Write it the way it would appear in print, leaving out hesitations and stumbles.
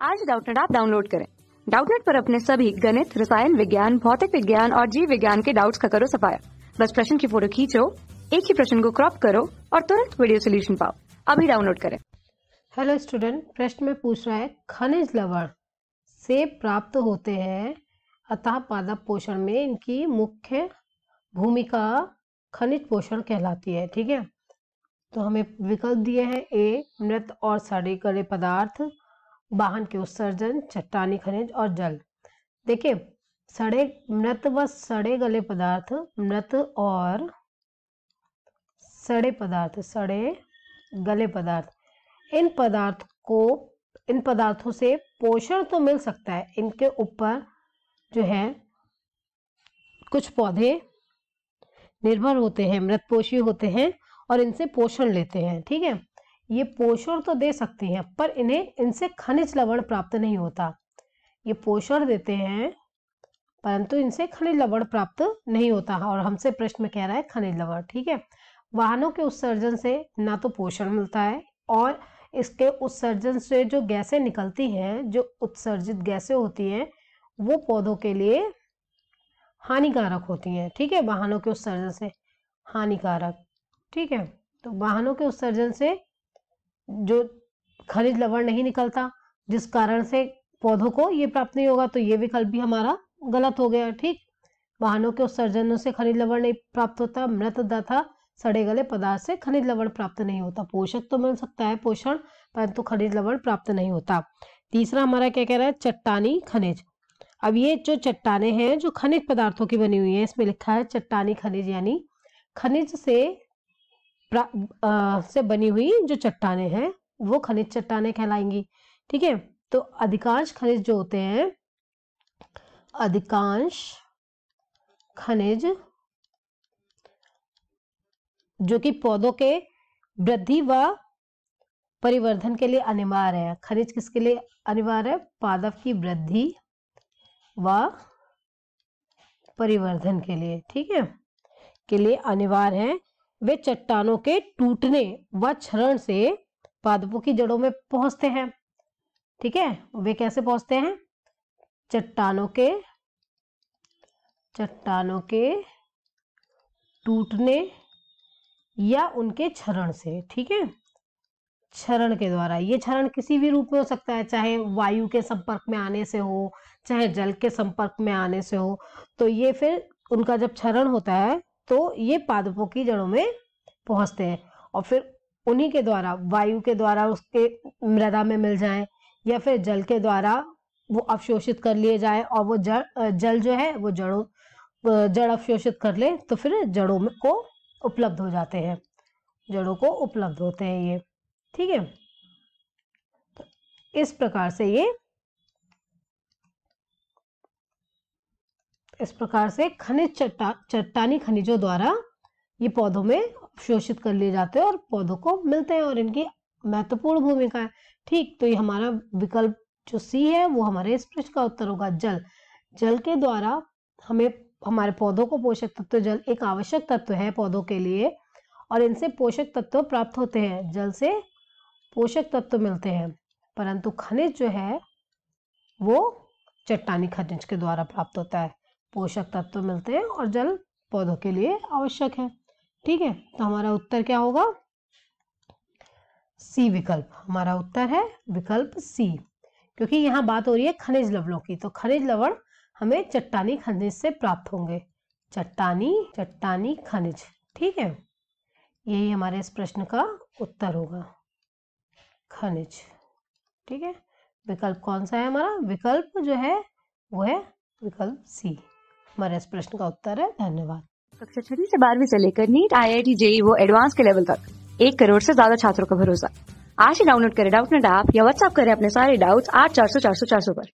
आज Doubtnut app download करें। Doubtnut पर अपने सभी गणित, रसायन विज्ञान, भौतिक विज्ञान और जीव विज्ञान के डाउट्स का करो सफाया। बस प्रश्न की फोटो खींचो, एक ही प्रश्न को क्रॉप करो और तुरंत वीडियो सोल्यूशन पाओ। अभी डाउनलोड करें। हेलो स्टूडेंट, प्रश्न में पूछ रहा है खनिज लवण से प्राप्त होते हैं अतः पादप पोषण में इनकी मुख्य भूमिका खनिज पोषण कहलाती है। ठीक है, तो हमें विकल्प दिए हैं। ए मृत और सड़े गले पदार्थ, वाहन के उत्सर्जन, चट्टानी खनिज और जल। देखिए, मृत व सड़े गले पदार्थ, मृत और सड़े गले पदार्थ, इन पदार्थों से पोषण तो मिल सकता है। इनके ऊपर जो है कुछ पौधे निर्भर होते हैं, मृतपोषी होते हैं और इनसे पोषण लेते हैं। ठीक है, ये पोषण तो दे सकती हैं पर इनसे खनिज लवण प्राप्त नहीं होता। ये पोषण देते हैं परंतु इनसे खनिज लवण प्राप्त नहीं होता और हमसे प्रश्न में कह रहा है खनिज लवण। ठीक है, वाहनों के उत्सर्जन से ना तो पोषण मिलता है और इसके उत्सर्जन से जो गैसें निकलती हैं, जो उत्सर्जित गैसें होती हैं, वो पौधों के लिए हानिकारक होती हैं। ठीक है, वाहनों के उत्सर्जन से हानिकारक। ठीक है, तो वाहनों के उत्सर्जन से जो खनिज लवण नहीं निकलता, जिस कारण से पौधों को ये प्राप्त नहीं होगा, तो ये विकल्प भी हमारा गलत हो गया। ठीक, वाहनों के उत्सर्जन से खनिज लवण नहीं प्राप्त होता, मृत तथा सड़े गले पदार्थ से खनिज लवण प्राप्त नहीं होता। पोषक तो मिल सकता है पोषण, परंतु खनिज लवण प्राप्त नहीं होता। तीसरा हमारा क्या कह रहा है, चट्टानी खनिज। अब ये जो चट्टाने हैं जो खनिज पदार्थों की बनी हुई है, इसमें लिखा है चट्टानी खनिज, यानी खनिज से बनी हुई जो चट्टाने हैं वो खनिज चट्टाने कहलाएंगी। ठीक है, तो अधिकांश खनिज जो होते हैं, अधिकांश खनिज जो कि पौधों के वृद्धि व परिवर्धन के लिए अनिवार्य है। खनिज किसके लिए अनिवार्य है? पादप की वृद्धि व परिवर्धन के लिए। ठीक है, के लिए अनिवार्य है। वे चट्टानों के टूटने व क्षरण से पादपों की जड़ों में पहुंचते हैं। ठीक है, वे कैसे पहुंचते हैं? चट्टानों के टूटने या उनके क्षरण से। ठीक है, क्षरण के द्वारा। ये क्षरण किसी भी रूप में हो सकता है, चाहे वायु के संपर्क में आने से हो, चाहे जल के संपर्क में आने से हो। तो ये फिर उनका जब क्षरण होता है तो ये पादपों की जड़ों में पहुंचते हैं और फिर उन्हीं के द्वारा, वायु के द्वारा उसके मृदा में मिल जाएं या फिर जल के द्वारा वो अवशोषित कर लिए जाए और वो जल जो है वो जड़ अवशोषित कर ले, तो फिर जड़ों में को उपलब्ध हो जाते हैं, जड़ों को उपलब्ध होते हैं ये। ठीक है, तो इस प्रकार से खनिज चट्टानी खनिजों द्वारा ये पौधों में अवशोषित कर लिए जाते हैं और पौधों को मिलते हैं और इनकी महत्वपूर्ण भूमिका है। ठीक, तो ये हमारा विकल्प जो सी है वो हमारे इस प्रश्न का उत्तर होगा। जल के द्वारा हमें हमारे पौधों को पोषक तत्व, जल एक आवश्यक तत्व है पौधों के लिए और इनसे पोषक तत्व प्राप्त होते हैं। जल से पोषक तत्व मिलते हैं, परंतु खनिज जो है वो चट्टानी खनिज के द्वारा प्राप्त होता है। पोषक तत्व मिलते हैं और जल पौधों के लिए आवश्यक है। ठीक है, तो हमारा उत्तर क्या होगा? सी विकल्प। हमारा उत्तर है विकल्प सी, क्योंकि यहाँ बात हो रही है खनिज लवणों की, तो खनिज लवण हमें चट्टानी खनिज से प्राप्त होंगे। चट्टानी खनिज। ठीक है, यही हमारे इस प्रश्न का उत्तर होगा, खनिज। ठीक है, विकल्प कौन सा है हमारा? विकल्प जो है वो है विकल्प सी। हमारे इस प्रश्न का उत्तर है। धन्यवाद। कक्षा 6 से 12वीं से लेकर नीट, IIT, JEE वो एडवांस के लेवल तक 1 करोड़ से ज्यादा छात्रों का भरोसा। आज ही डाउनलोड करें डाउटनेट ऐप या व्हाट्सएप करें अपने सारे डाउट्स 8400 400 400 पर।